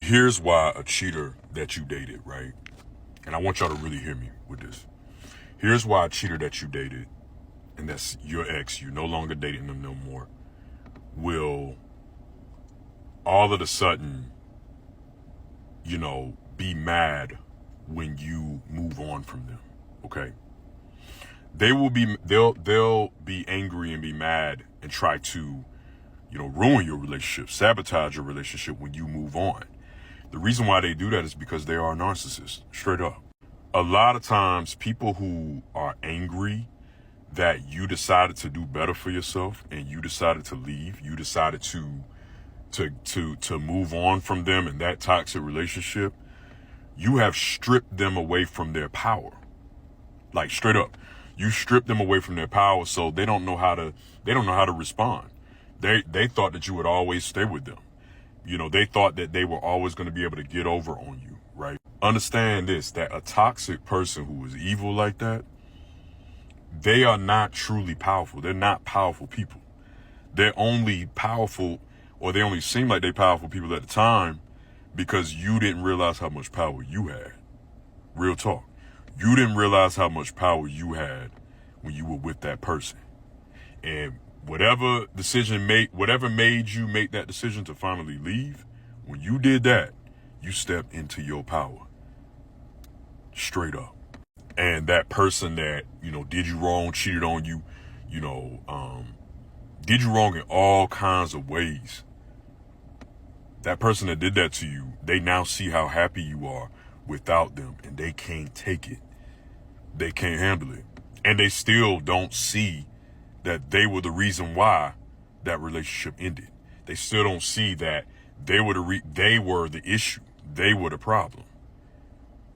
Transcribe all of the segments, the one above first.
Here's why a cheater that you dated, right? And I want y'all to really hear me with this. Here's why a cheater that you dated, and that's your ex, you're no longer dating them no more, will all of a sudden, be mad when you move on from them, okay? They'll be angry and be mad and try to, ruin your relationship, sabotage your relationship when you move on. The reason why they do that is because they are narcissists, straight up. A lot of times people who are angry that you decided to do better for yourself and you decided to leave, you decided to move on from them in that toxic relationship, you have stripped them away from their power. Like, straight up. You stripped them away from their power, so they don't know how to respond. They thought that you would always stay with them. They thought that they were always going to be able to get over on you, right? Understand this, that a toxic person who is evil like that, they are not truly powerful. They're not powerful people. They're only powerful, or they only seem like they're powerful people at the time because you didn't realize how much power you had. Real talk. You didn't realize how much power you had when you were with that person. And whatever made you make that decision to finally leave, when you did that, you stepped into your power. Straight up. And that person that, did you wrong, cheated on you, did you wrong in all kinds of ways. That person that did that to you, they now see how happy you are without them, and they can't take it. They can't handle it. And they still don't see that they were the reason why that relationship ended. They still don't see that they were the issue. They were the problem.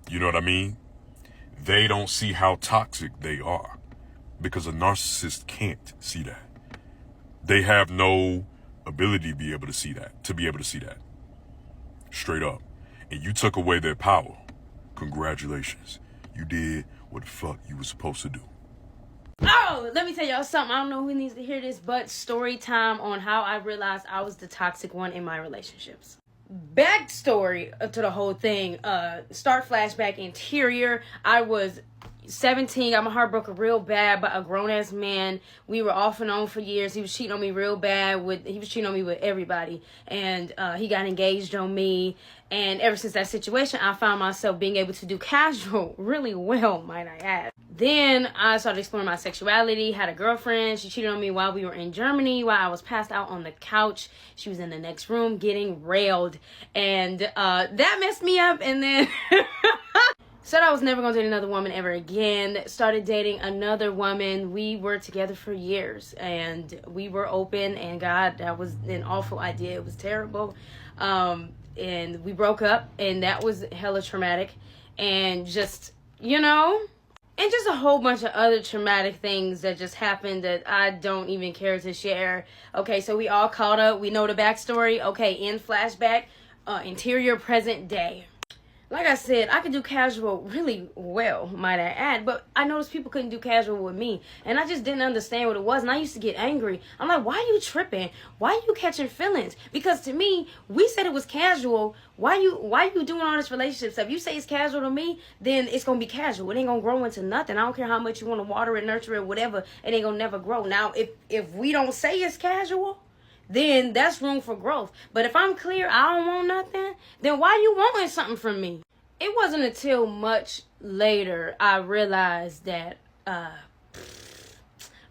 You know what I mean? They don't see how toxic they are because a narcissist can't see that. They have no ability to be able to see that. Straight up. And you took away their power. Congratulations. You did what the fuck you were supposed to do. Oh, let me tell y'all something. I don't know who needs to hear this, but story time on how I realized I was the toxic one in my relationships. Backstory to the whole thing. Start flashback interior. I was 17, got my heart broken real bad by a grown-ass man. We were off and on for years. He was cheating on me real bad. He was cheating on me with everybody. And he got engaged on me. And ever since that situation, I found myself being able to do casual really well, might I add. Then I started exploring my sexuality, had a girlfriend. She cheated on me while we were in Germany, while I was passed out on the couch. She was in the next room getting railed. And that messed me up. And then said I was never going to date another woman ever again. Started dating another woman. We were together for years. And we were open. And God, that was an awful idea. It was terrible. And we broke up. And that was hella traumatic. And just, and just a whole bunch of other traumatic things that just happened that I don't even care to share. Okay, so we all caught up. We know the backstory. Okay, in flashback, interior, present day. Like I said, I could do casual really well, might I add. But I noticed people couldn't do casual with me. And I just didn't understand what it was. And I used to get angry. I'm like, why are you tripping? Why are you catching feelings? Because to me, we said it was casual. Why you doing all this relationship stuff? You say it's casual to me, then it's going to be casual. It ain't going to grow into nothing. I don't care how much you want to water it, nurture it, whatever. It ain't going to never grow. Now, if we don't say it's casual, then that's room for growth. But if I'm clear, I don't want nothing, then why you wanting something from me? It wasn't until much later I realized that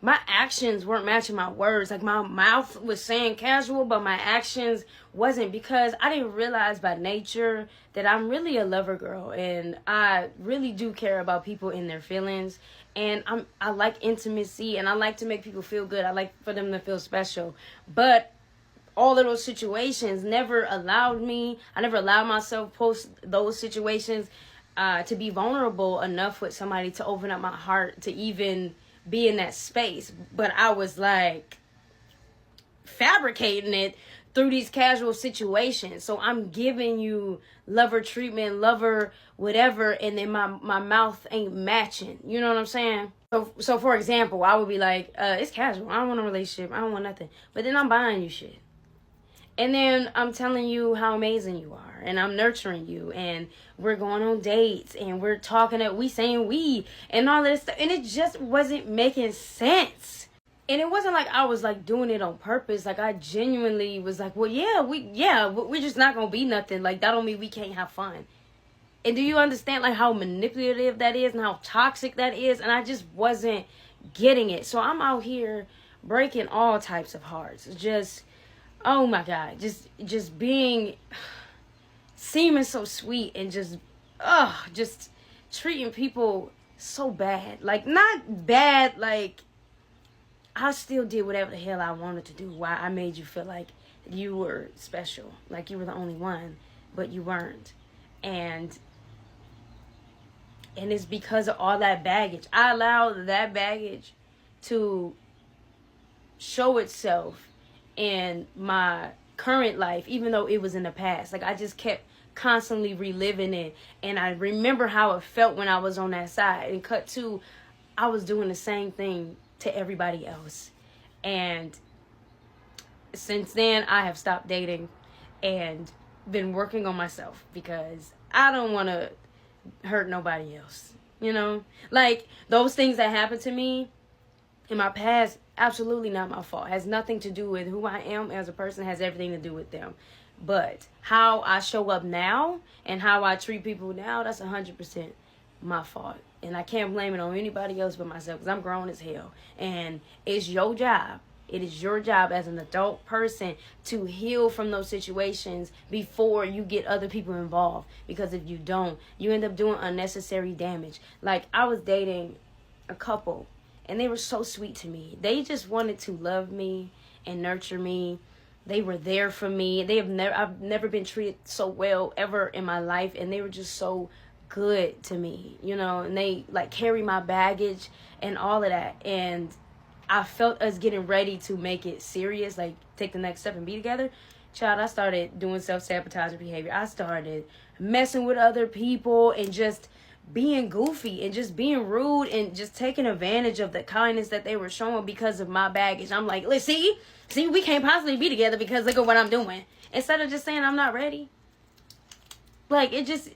my actions weren't matching my words. Like, my mouth was saying casual, but my actions wasn't, because I didn't realize by nature that I'm really a lover girl, and I really do care about people and their feelings. And I like intimacy, and I like to make people feel good. I like for them to feel special. But all of those situations never allowed myself post those situations to be vulnerable enough with somebody to open up my heart to even be in that space. But I was like fabricating it through these casual situations. So I'm giving you lover treatment, lover whatever, and then my mouth ain't matching. You know what I'm saying? So for example, I would be like, it's casual. I don't want a relationship. I don't want nothing. But then I'm buying you shit. And then I'm telling you how amazing you are. and I'm nurturing you, and we're going on dates, and we're talking, we saying we, and all this stuff, and it just wasn't making sense. And it wasn't like I was like doing it on purpose. Like I genuinely was like, well, we're just not gonna be nothing. Like that don't mean we can't have fun. And do you understand like how manipulative that is and how toxic that is? And I just wasn't getting it. So I'm out here breaking all types of hearts. Just, oh my God, just being, seeming so sweet and just treating people so bad. Like not bad, like I still did whatever the hell I wanted to do. Why I made you feel like you were special, like you were the only one, but you weren't. And it's because of all that baggage. I allowed that baggage to show itself in my current life, even though it was in the past. Like I just kept constantly reliving it. And I remember how it felt when I was on that side. And cut to, I was doing the same thing to everybody else. And since then, I have stopped dating and been working on myself because I don't want to hurt nobody else, you know? Like, those things that happened to me in my past, absolutely not my fault. Has nothing to do with who I am as a person, has everything to do with them. But how I show up now and how I treat people now, that's 100% my fault. And I can't blame it on anybody else but myself because I'm grown as hell. And it's your job. It is your job as an adult person to heal from those situations before you get other people involved. Because if you don't, you end up doing unnecessary damage. Like, I was dating a couple, and they were so sweet to me. They just wanted to love me and nurture me. They were there for me. I've never been treated so well ever in my life, and they were just so good to me, you know, and they like carry my baggage and all of that. And I felt us getting ready to make it serious, like take the next step and be together. Child, I started doing self-sabotaging behavior. I started messing with other people and just being goofy and just being rude and just taking advantage of the kindness that they were showing because of my baggage. I'm like, let's see, we can't possibly be together because look at what I'm doing. Instead of just saying I'm not ready. Like, it just...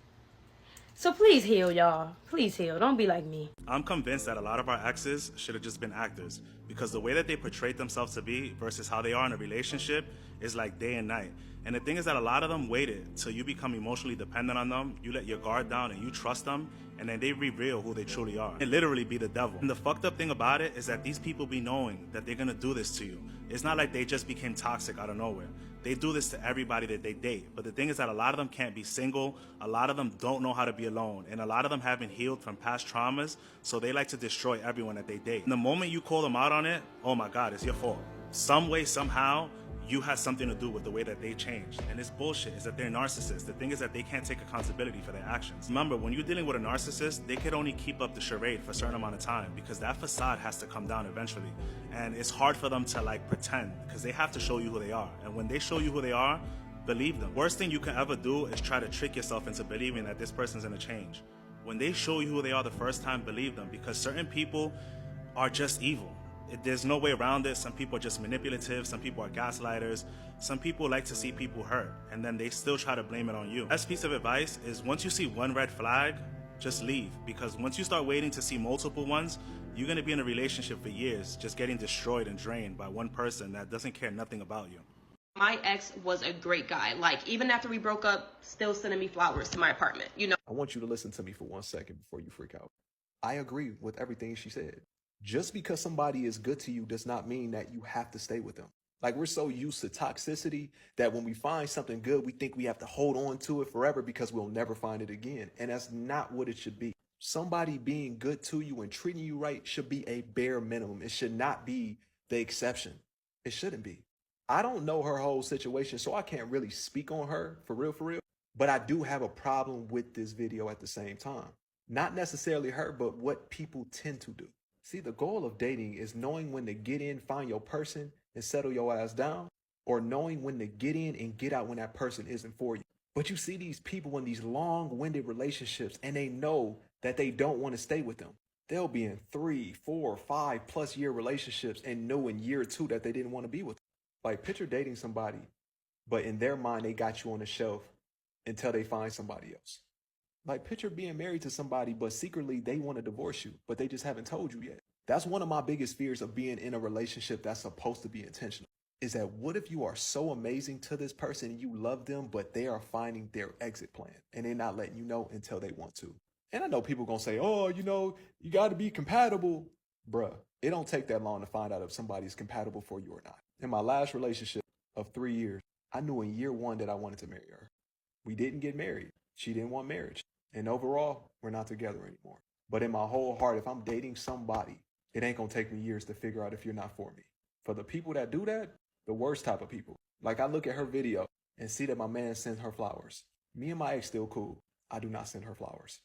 So please heal, y'all. Please heal. Don't be like me. I'm convinced that a lot of our exes should have just been actors because the way that they portrayed themselves to be versus how they are in a relationship is like day and night. And the thing is that a lot of them waited till you become emotionally dependent on them, you let your guard down and you trust them, and then they reveal who they truly are. It literally be the devil. And the fucked up thing about it is that these people be knowing that they're gonna do this to you. It's not like they just became toxic out of nowhere. They do this to everybody that they date. But the thing is that a lot of them can't be single, a lot of them don't know how to be alone, and a lot of them haven't healed from past traumas, so they like to destroy everyone that they date. And the moment you call them out on it, oh my God, it's your fault. Some way, somehow, you had something to do with the way that they changed. And it's bullshit. It's that they're narcissists. The thing is that they can't take accountability for their actions. Remember, when you're dealing with a narcissist, they could only keep up the charade for a certain amount of time because that facade has to come down eventually. And it's hard for them to like pretend because they have to show you who they are. And when they show you who they are, believe them. Worst thing you can ever do is try to trick yourself into believing that this person's gonna change. When they show you who they are the first time, believe them because certain people are just evil. There's no way around it. Some people are just manipulative. Some people are gaslighters. Some people like to see people hurt, and then they still try to blame it on you. Best piece of advice is once you see one red flag, just leave. Because once you start waiting to see multiple ones, you're going to be in a relationship for years, just getting destroyed and drained by one person that doesn't care nothing about you. My ex was a great guy. Like, even after we broke up, still sending me flowers to my apartment, you know? I want you to listen to me for 1 second before you freak out. I agree with everything she said. Just because somebody is good to you does not mean that you have to stay with them. Like, we're so used to toxicity that when we find something good, we think we have to hold on to it forever because we'll never find it again. And that's not what it should be. Somebody being good to you and treating you right should be a bare minimum. It should not be the exception. It shouldn't be. I don't know her whole situation, so I can't really speak on her for real. But I do have a problem with this video at the same time. Not necessarily her, but what people tend to do. See, the goal of dating is knowing when to get in, find your person, and settle your ass down, or knowing when to get in and get out when that person isn't for you. But you see these people in these long-winded relationships, and they know that they don't want to stay with them. They'll be in 3, 4, 5+ year relationships and know in year 2 that they didn't want to be with them. Like, picture dating somebody, but in their mind, they got you on the shelf, until they find somebody else. Like, picture being married to somebody, but secretly they want to divorce you, but they just haven't told you yet. That's one of my biggest fears of being in a relationship that's supposed to be intentional. Is that what if you are so amazing to this person and you love them, but they are finding their exit plan and they're not letting you know until they want to? And I know people are going to say, oh, you got to be compatible. Bruh, it don't take that long to find out if somebody's compatible for you or not. In my last relationship of 3 years, I knew in year 1 that I wanted to marry her. We didn't get married. She didn't want marriage. And overall, we're not together anymore. But in my whole heart, if I'm dating somebody, it ain't going to take me years to figure out if you're not for me. For the people that do that, the worst type of people. Like, I look at her video and see that my man sends her flowers. Me and my ex still cool. I do not send her flowers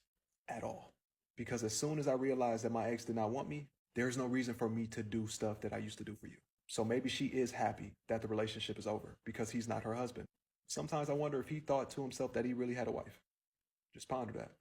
at all. Because as soon as I realized that my ex did not want me, there's no reason for me to do stuff that I used to do for you. So maybe she is happy that the relationship is over because he's not her husband. Sometimes I wonder if he thought to himself that he really had a wife. Just ponder that.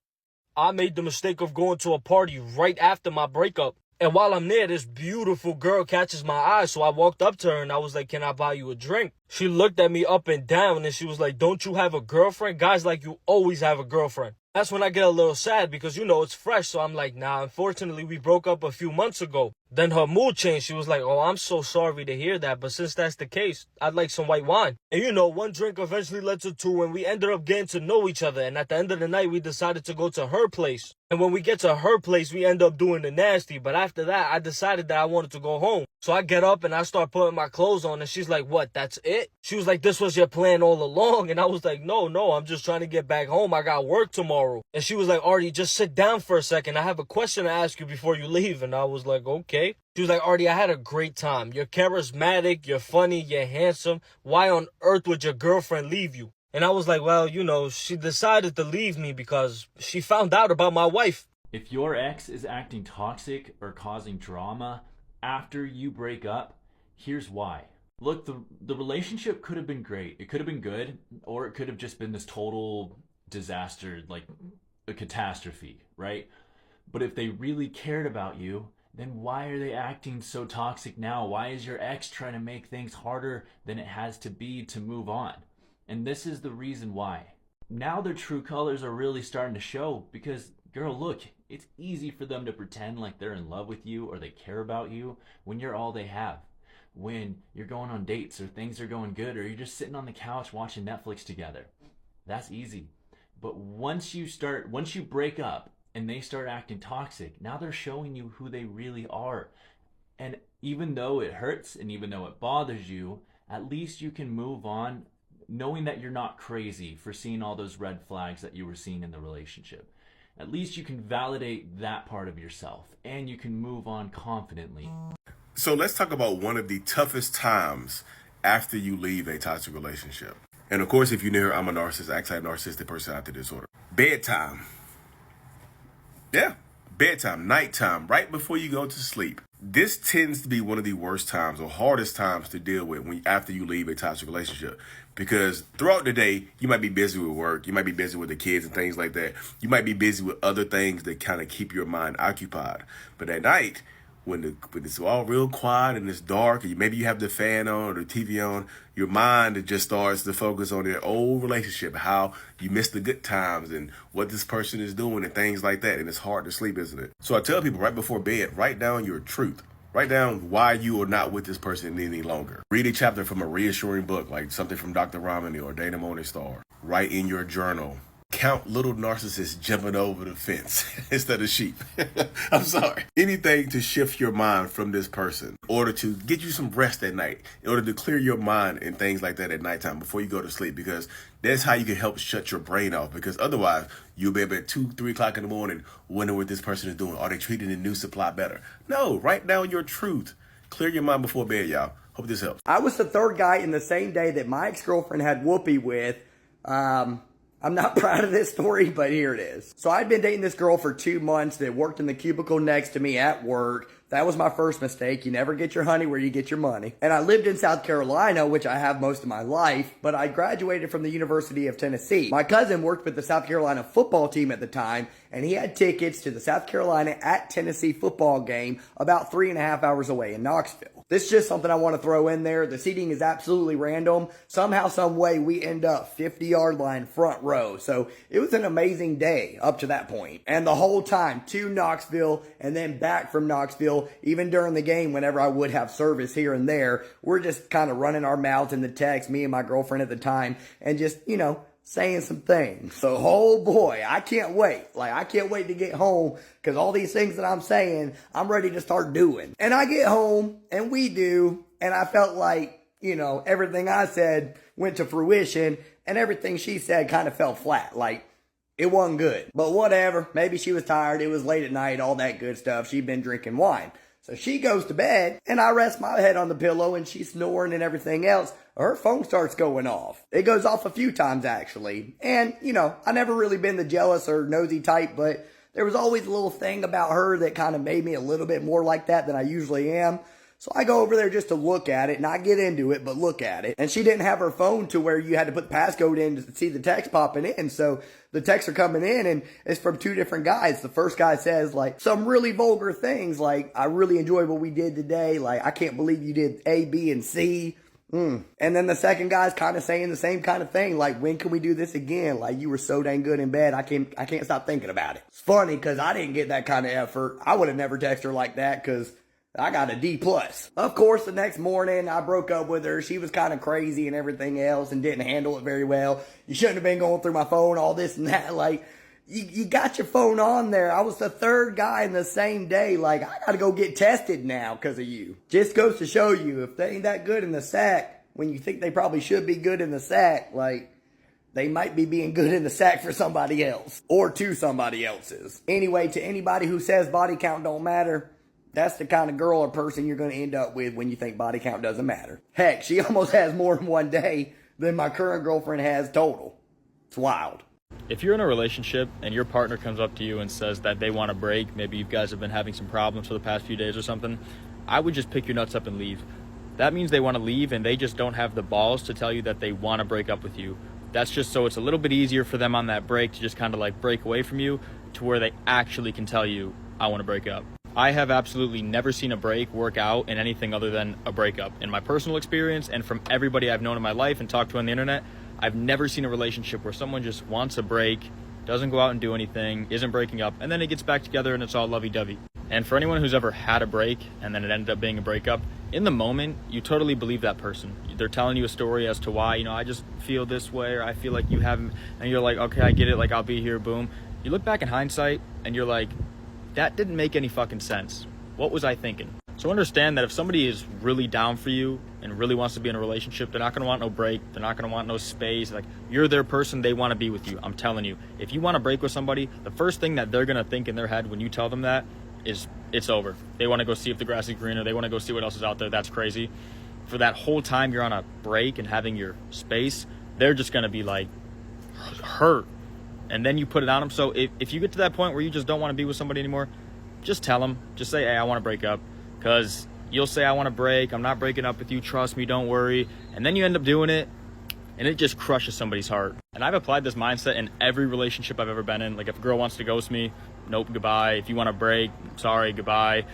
I made the mistake of going to a party right after my breakup. And while I'm there, this beautiful girl catches my eye. So I walked up to her and I was like, can I buy you a drink? She looked at me up and down and she was like, don't you have a girlfriend? Guys like you always have a girlfriend. That's when I get a little sad because, it's fresh. So I'm like, nah, unfortunately, we broke up a few months ago. Then her mood changed. She was like, oh, I'm so sorry to hear that. But since that's the case, I'd like some white wine. And, one drink eventually led to two and we ended up getting to know each other. And at the end of the night, we decided to go to her place. And when we get to her place, we end up doing the nasty. But after that, I decided that I wanted to go home. So I get up and I start putting my clothes on and she's like, what, that's it? She was like, this was your plan all along. And I was like, no, I'm just trying to get back home. I got work tomorrow. And she was like, Artie, just sit down for a second. I have a question to ask you before you leave. And I was like, okay. She was like, Artie, I had a great time. You're charismatic, you're funny, you're handsome. Why on earth would your girlfriend leave you? And I was like, well, she decided to leave me because she found out about my wife. If your ex is acting toxic or causing drama after you break up, here's why. Look, the relationship could have been great. It could have been good, or it could have just been this total disaster, like a catastrophe, right? But if they really cared about you, then why are they acting so toxic now? Why is your ex trying to make things harder than it has to be to move on? And this is the reason why. Now their true colors are really starting to show because, girl, look, it's easy for them to pretend like they're in love with you or they care about you when you're all they have. When you're going on dates or things are going good or you're just sitting on the couch watching Netflix together. That's easy. But once you break up and they start acting toxic, now they're showing you who they really are. And even though it hurts and even though it bothers you, at least you can move on knowing that you're not crazy for seeing all those red flags that you were seeing in the relationship. At least you can validate that part of yourself and you can move on confidently. So let's talk about one of the toughest times after you leave a toxic relationship. And of course, if you're new here, I'm a narcissist. Actually, I have narcissistic personality disorder. Bedtime. Yeah, bedtime, nighttime, right before you go to sleep. This tends to be one of the worst times or hardest times to deal with after you leave a toxic relationship. Because throughout the day, you might be busy with work. You might be busy with the kids and things like that. You might be busy with other things that kind of keep your mind occupied. But at night, when it's all real quiet and it's dark, and maybe you have the fan on or the TV on, your mind just starts to focus on your old relationship, how you miss the good times and what this person is doing and things like that. And it's hard to sleep, isn't it? So I tell people right before bed, write down your truth. Write down why you are not with this person any longer. Read a chapter from a reassuring book, like something from Dr. Romney or Dana Morningstar. Write in your journal. Count little narcissists jumping over the fence instead of sheep. I'm sorry. Anything to shift your mind from this person in order to get you some rest at night, in order to clear your mind and things like that at nighttime before you go to sleep, because that's how you can help shut your brain off. Because otherwise, you'll be up at 2, 3 o'clock in the morning wondering what this person is doing. Are they treating the new supply better? No, write down your truth. Clear your mind before bed, y'all. Hope this helps. I was the third guy in the same day that my ex-girlfriend had whoopee with. I'm not proud of this story, but here it is. So I'd been dating this girl for 2 months that worked in the cubicle next to me at work. That was my first mistake. You never get your honey where you get your money. And I lived in South Carolina, which I have most of my life, but I graduated from the University of Tennessee. My cousin worked with the South Carolina football team at the time, and he had tickets to the South Carolina at Tennessee football game about 3.5 hours away in Knoxville. This is just something I want to throw in there. The seating is absolutely random. Somehow, some way, we end up 50-yard line front row. So it was an amazing day up to that point. And the whole time to Knoxville and then back from Knoxville, even during the game, whenever I would have service here and there, we're just kind of running our mouths in the text, me and my girlfriend at the time, and just, saying some things. So, oh boy, I can't wait. I can't wait to get home because all these things that I'm saying, I'm ready to start doing. And I get home and we do. And I felt like, everything I said went to fruition and everything she said kind of fell flat. It wasn't good. But whatever. Maybe she was tired. It was late at night, all that good stuff. She'd been drinking wine. So she goes to bed, and I rest my head on the pillow, and she's snoring and everything else. Her phone starts going off. It goes off a few times, actually. And, I never really been the jealous or nosy type, but there was always a little thing about her that kind of made me a little bit more like that than I usually am. So I go over there just to look at it, not get into it, but look at it. And she didn't have her phone to where you had to put the passcode in to see the text popping in. So the texts are coming in and it's from two different guys. The first guy says some really vulgar things I really enjoyed what we did today. I can't believe you did A, B, and C. And then the second guy's kind of saying the same kind of thing. When can we do this again? You were so dang good in bed. I can't stop thinking about it. It's funny because I didn't get that kind of effort. I would have never texted her like that because I got a D+. Of course, the next morning, I broke up with her. She was kind of crazy and everything else and didn't handle it very well. You shouldn't have been going through my phone, all this and that. You got your phone on there. I was the third guy in the same day. I got to go get tested now because of you. Just goes to show you, if they ain't that good in the sack, when you think they probably should be good in the sack, they might be being good in the sack for somebody else. Or to somebody else's. Anyway, to anybody who says body count don't matter, that's the kind of girl or person you're going to end up with when you think body count doesn't matter. Heck, she almost has more in one day than my current girlfriend has total. It's wild. If you're in a relationship and your partner comes up to you and says that they want to break, maybe you guys have been having some problems for the past few days or something, I would just pick your nuts up and leave. That means they want to leave and they just don't have the balls to tell you that they want to break up with you. That's just so it's a little bit easier for them on that break to just kind of break away from you to where they actually can tell you, I want to break up. I have absolutely never seen a break work out in anything other than a breakup. In my personal experience and from everybody I've known in my life and talked to on the internet, I've never seen a relationship where someone just wants a break, doesn't go out and do anything, isn't breaking up, and then it gets back together and it's all lovey-dovey. And for anyone who's ever had a break and then it ended up being a breakup, in the moment, you totally believe that person. They're telling you a story as to why, I just feel this way, or I feel like you haven't, and you're like, okay, I get it, I'll be here, boom. You look back in hindsight and you're like, that didn't make any fucking sense. What was I thinking? So understand that if somebody is really down for you and really wants to be in a relationship, they're not going to want no break. They're not going to want no space. You're their person. They want to be with you. I'm telling you. If you want to break with somebody, the first thing that they're going to think in their head when you tell them that is it's over. They want to go see if the grass is greener. They want to go see what else is out there. That's crazy. For that whole time you're on a break and having your space, they're just going to be hurt. And then you put it on them. So if you get to that point where you just don't want to be with somebody anymore, just tell them. Just say, hey, I want to break up. Because you'll say, I want to break. I'm not breaking up with you. Trust me. Don't worry. And then you end up doing it. And it just crushes somebody's heart. And I've applied this mindset in every relationship I've ever been in. If a girl wants to ghost me, nope, goodbye. If you want to break, sorry, goodbye.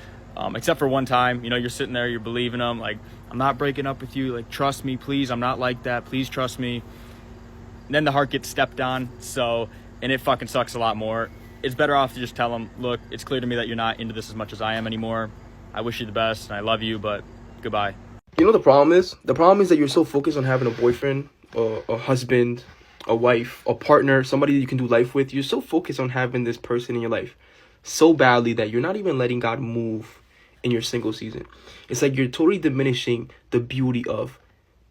Except for one time, you're sitting there, you're believing them. I'm not breaking up with you. Trust me, please. I'm not like that. Please trust me. And then the heart gets stepped on. And it fucking sucks a lot more. It's better off to just tell them, look, it's clear to me that you're not into this as much as I am anymore. I wish you the best, and I love you, but goodbye. The problem is? The problem is that you're so focused on having a boyfriend, a husband, a wife, a partner, somebody that you can do life with. You're so focused on having this person in your life so badly that you're not even letting God move in your single season. It's you're totally diminishing the beauty of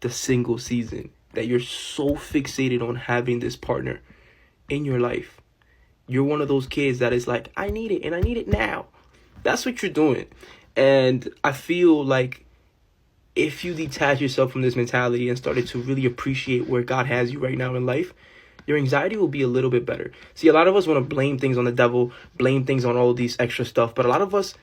the single season, that you're so fixated on having this partner in your life. You're one of those kids that is I need it and I need it now. That's what you're doing. And I feel if you detach yourself from this mentality and started to really appreciate where God has you right now in life, your anxiety will be a little bit better. See, a lot of us want to blame things on the devil, blame things on all these extra stuff. But a lot of us,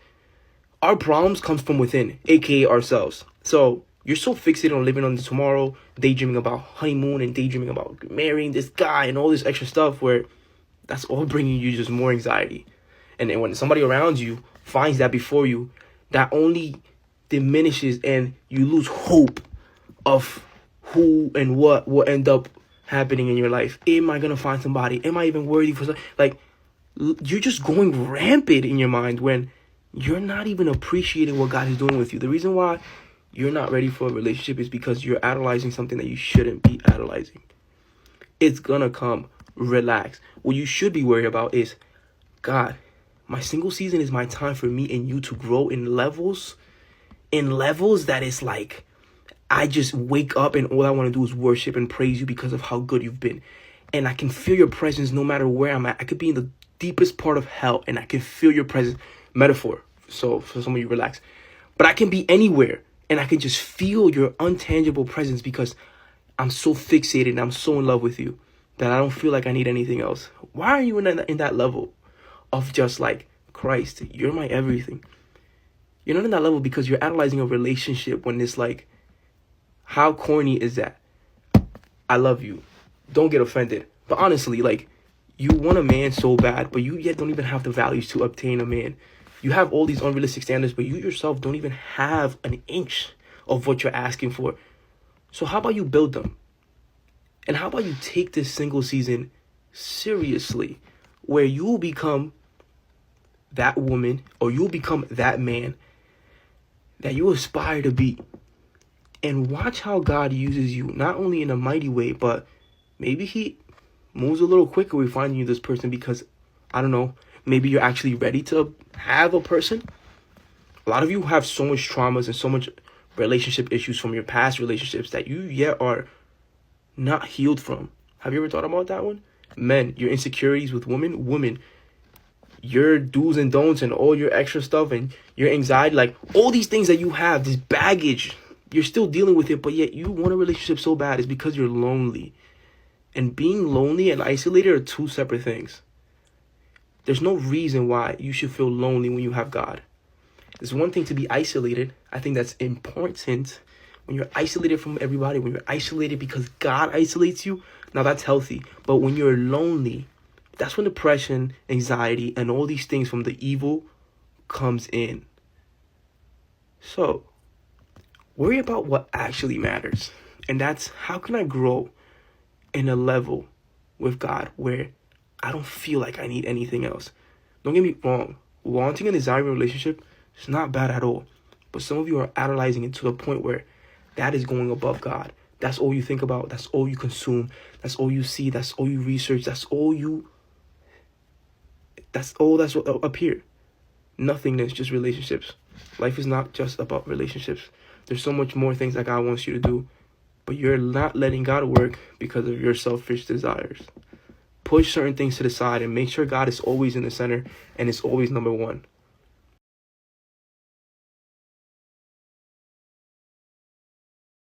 our problems come from within, aka ourselves. So you're so fixated on living on the tomorrow, daydreaming about honeymoon and daydreaming about marrying this guy and all this extra stuff where that's all bringing you just more anxiety. And then when somebody around you finds that before you, that only diminishes and you lose hope of who and what will end up happening in your life. Am I gonna find somebody? Am I even worthy for something? Like, you're just going rampant in your mind when you're not even appreciating what God is doing with you. The reason why you're not ready for a relationship is because you're idolizing something that you shouldn't be idolizing. It's gonna come. Relax. What you should be worried about is, God, my single season is my time for me and you to grow in levels that is like, I just wake up and all I want to do is worship and praise you because of how good you've been. And I can feel your presence no matter where I'm at. I could be in the deepest part of hell and I can feel your presence. Metaphor. So for some of you, relax. But I can be anywhere and I can just feel your untangible presence because I'm so fixated and I'm so in love with you that I don't feel like I need anything else. Why are you in that level of just like, Christ, you're my everything? You're not in that level because you're analyzing a relationship when it's like, how corny is that? I love you. Don't get offended. But honestly, like, you want a man so bad, but you yet don't even have the values to obtain a man. You have all these unrealistic standards, but you yourself don't even have an inch of what you're asking for. So how about you build them? And how about you take this single season seriously, where you'll become that woman or you'll become that man that you aspire to be. And watch how God uses you, not only in a mighty way, but maybe he moves a little quicker with finding you this person because, I don't know, maybe you're actually ready to have a person. A lot of you have so much traumas and so much relationship issues from your past relationships that you yet are not healed from. Have you ever thought about that one? Men, your insecurities with women, your do's and don'ts and all your extra stuff and your anxiety, like all these things that you have, this baggage, you're still dealing with it, but yet you want a relationship so bad. It's because you're lonely. And being lonely and isolated are two separate things. There's no reason why you should feel lonely when you have God. It's one thing to be isolated. I think that's important. When you're isolated from everybody, when you're isolated because God isolates you, now that's healthy. But when you're lonely, that's when depression, anxiety, and all these things from the evil comes in. So, worry about what actually matters. And that's, how can I grow in a level with God where I don't feel like I need anything else? Don't get me wrong. Wanting and desiring a relationship is not bad at all. But some of you are idolizing it to the point where that is going above God. That's all you think about. That's all you consume. That's all you see. That's all you research. That's all that's what up here. Nothingness, just relationships. Life is not just about relationships. There's so much more things that God wants you to do, but you're not letting God work because of your selfish desires. Push certain things to the side and make sure God is always in the center and is always number one.